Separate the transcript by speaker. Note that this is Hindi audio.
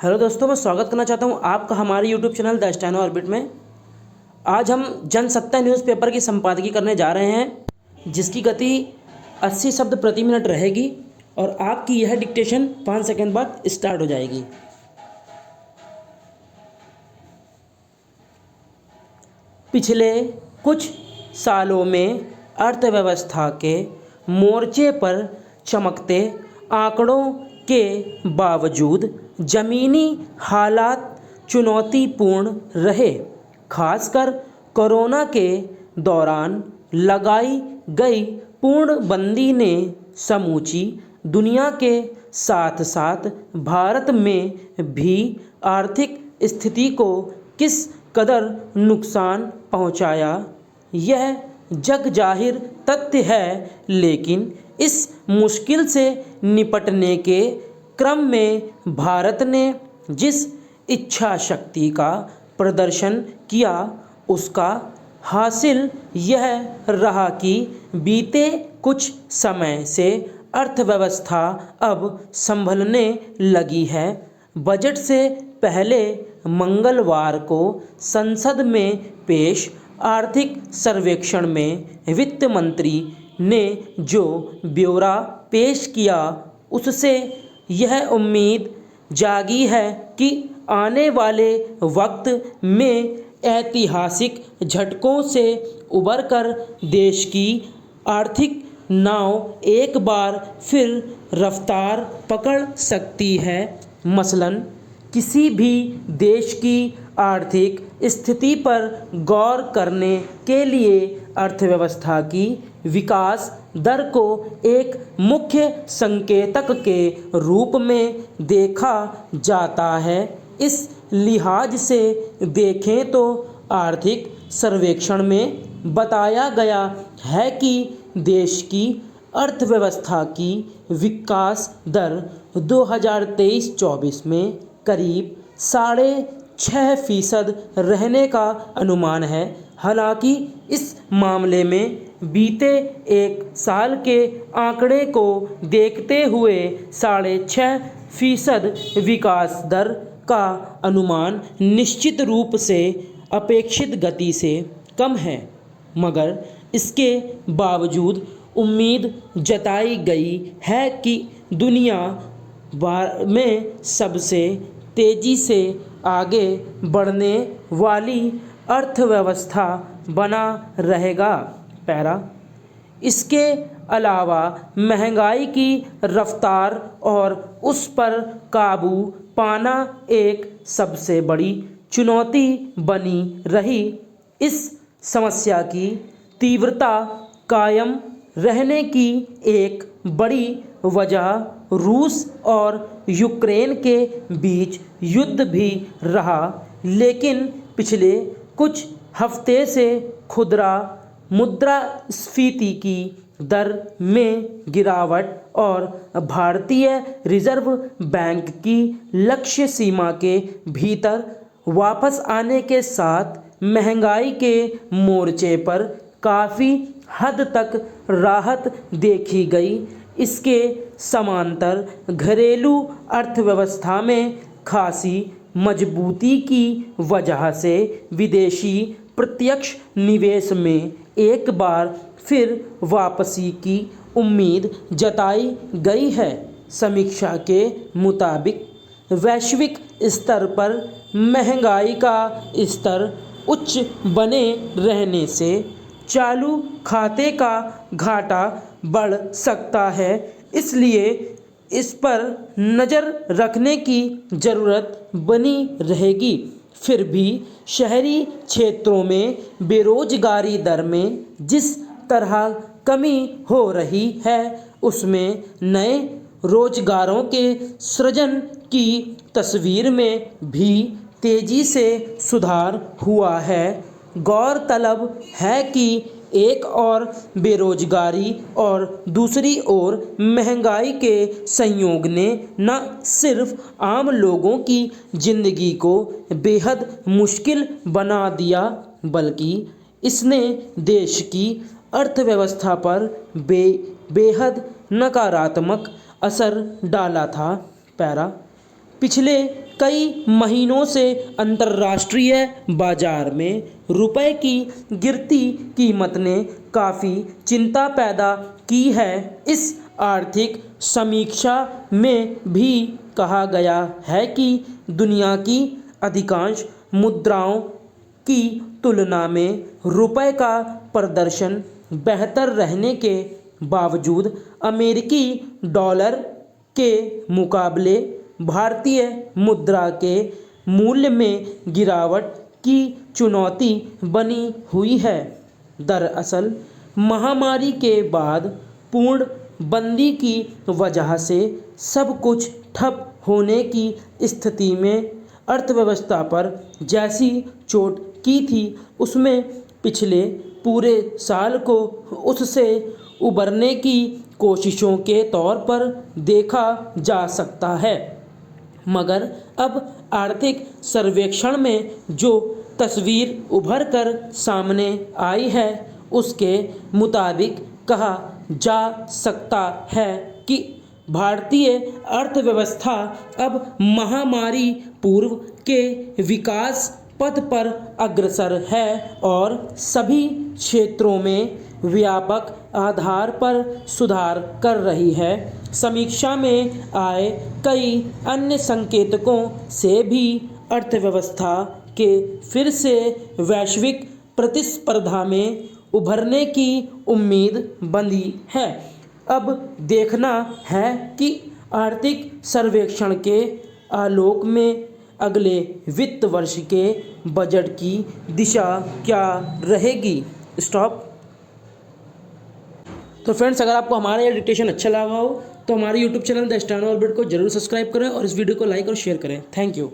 Speaker 1: हेलो दोस्तों, मैं स्वागत करना चाहता हूं आपका हमारे YouTube channel the steno orbit में। आज हम जनसत्ता न्यूज़पेपर की संपादकीय करने जा रहे हैं, जिसकी गति 80 शब्द प्रति मिनट रहेगी और आपकी यह डिक्टेशन 5 सेकंड बाद स्टार्ट हो जाएगी। पिछले कुछ सालों में अर्थव्यवस्था के मोर्चे पर चमकते आंकड़ों के बावजूद ज़मीनी हालात चुनौतीपूर्ण रहे। खासकर कोरोना के दौरान लगाई गई पूर्णबंदी ने समूची दुनिया के साथ साथ भारत में भी आर्थिक स्थिति को किस कदर नुकसान पहुंचाया, यह जग जाहिर तथ्य है। लेकिन इस मुश्किल से निपटने के क्रम में भारत ने जिस इच्छा शक्ति का प्रदर्शन किया, उसका हासिल यह रहा कि बीते कुछ समय से अर्थव्यवस्था अब संभलने लगी है। बजट से पहले मंगलवार को संसद में पेश आर्थिक सर्वेक्षण में वित्त मंत्री ने जो ब्यौरा पेश किया, उससे यह उम्मीद जागी है कि आने वाले वक्त में ऐतिहासिक झटकों से उबरकर देश की आर्थिक नाव एक बार फिर रफ्तार पकड़ सकती है। मसलन किसी भी देश की आर्थिक स्थिति पर गौर करने के लिए अर्थव्यवस्था की विकास दर को एक मुख्य संकेतक के रूप में देखा जाता है। इस लिहाज से देखें तो आर्थिक सर्वेक्षण में बताया गया है कि देश की अर्थव्यवस्था की विकास दर 2023-24 में करीब 6.5% रहने का अनुमान है। हालांकि इस मामले में बीते एक साल के आंकड़े को देखते हुए 6.5% विकास दर का अनुमान निश्चित रूप से अपेक्षित गति से कम है, मगर इसके बावजूद उम्मीद जताई गई है कि दुनिया भर में सबसे तेज़ी से आगे बढ़ने वाली अर्थव्यवस्था बना रहेगा। इसके अलावा महंगाई की रफ्तार और उस पर काबू पाना एक सबसे बड़ी चुनौती बनी रही। इस समस्या की तीव्रता कायम रहने की एक बड़ी वजह रूस और यूक्रेन के बीच युद्ध भी रहा। लेकिन पिछले कुछ हफ्ते से खुदरा मुद्रास्फीति की दर में गिरावट और भारतीय रिजर्व बैंक की लक्ष्य सीमा के भीतर वापस आने के साथ महंगाई के मोर्चे पर काफ़ी हद तक राहत देखी गई। इसके समांतर घरेलू अर्थव्यवस्था में खासी मजबूती की वजह से विदेशी प्रत्यक्ष निवेश में एक बार फिर वापसी की उम्मीद जताई गई है। समीक्षा के मुताबिक वैश्विक स्तर पर महंगाई का स्तर उच्च बने रहने से चालू खाते का घाटा बढ़ सकता है। इसलिए इस पर नज़र रखने की ज़रूरत बनी रहेगी। फिर भी शहरी क्षेत्रों में बेरोजगारी दर में जिस तरह कमी हो रही है, उसमें नए रोजगारों के सृजन की तस्वीर में भी तेज़ी से सुधार हुआ है। गौरतलब है कि एक और बेरोजगारी और दूसरी ओर महंगाई के संयोग ने न सिर्फ आम लोगों की ज़िंदगी को बेहद मुश्किल बना दिया, बल्कि इसने देश की अर्थव्यवस्था पर बेहद नकारात्मक असर डाला था। पिछले कई महीनों से अंतर्राष्ट्रीय बाजार में रुपए की गिरती कीमत ने काफ़ी चिंता पैदा की है। इस आर्थिक समीक्षा में भी कहा गया है कि दुनिया की अधिकांश मुद्राओं की तुलना में रुपए का प्रदर्शन बेहतर रहने के बावजूद अमेरिकी डॉलर के मुकाबले भारतीय मुद्रा के मूल्य में गिरावट की चुनौती बनी हुई है। दरअसल महामारी के बाद पूर्ण बंदी की वजह से सब कुछ ठप होने की स्थिति में अर्थव्यवस्था पर जैसी चोट की थी, उसमें पिछले पूरे साल को उससे उबरने की कोशिशों के तौर पर देखा जा सकता है। मगर अब आर्थिक सर्वेक्षण में जो तस्वीर उभर कर सामने आई है, उसके मुताबिक कहा जा सकता है कि भारतीय अर्थव्यवस्था अब महामारी पूर्व के विकास पथ पर अग्रसर है और सभी क्षेत्रों में व्यापक आधार पर सुधार कर रही है। समीक्षा में आए कई अन्य संकेतकों से भी अर्थव्यवस्था के फिर से वैश्विक प्रतिस्पर्धा में उभरने की उम्मीद बंधी है। अब देखना है कि आर्थिक सर्वेक्षण के आलोक में अगले वित्त वर्ष के बजट की दिशा क्या रहेगी। स्टॉप। तो फ्रेंड्स, अगर आपको हमारा ये डिक्टेशन अच्छा लगा हो तो हमारे YouTube channel the steno orbit को जरूर सब्सक्राइब करें और इस वीडियो को लाइक और शेयर करें। Thank you.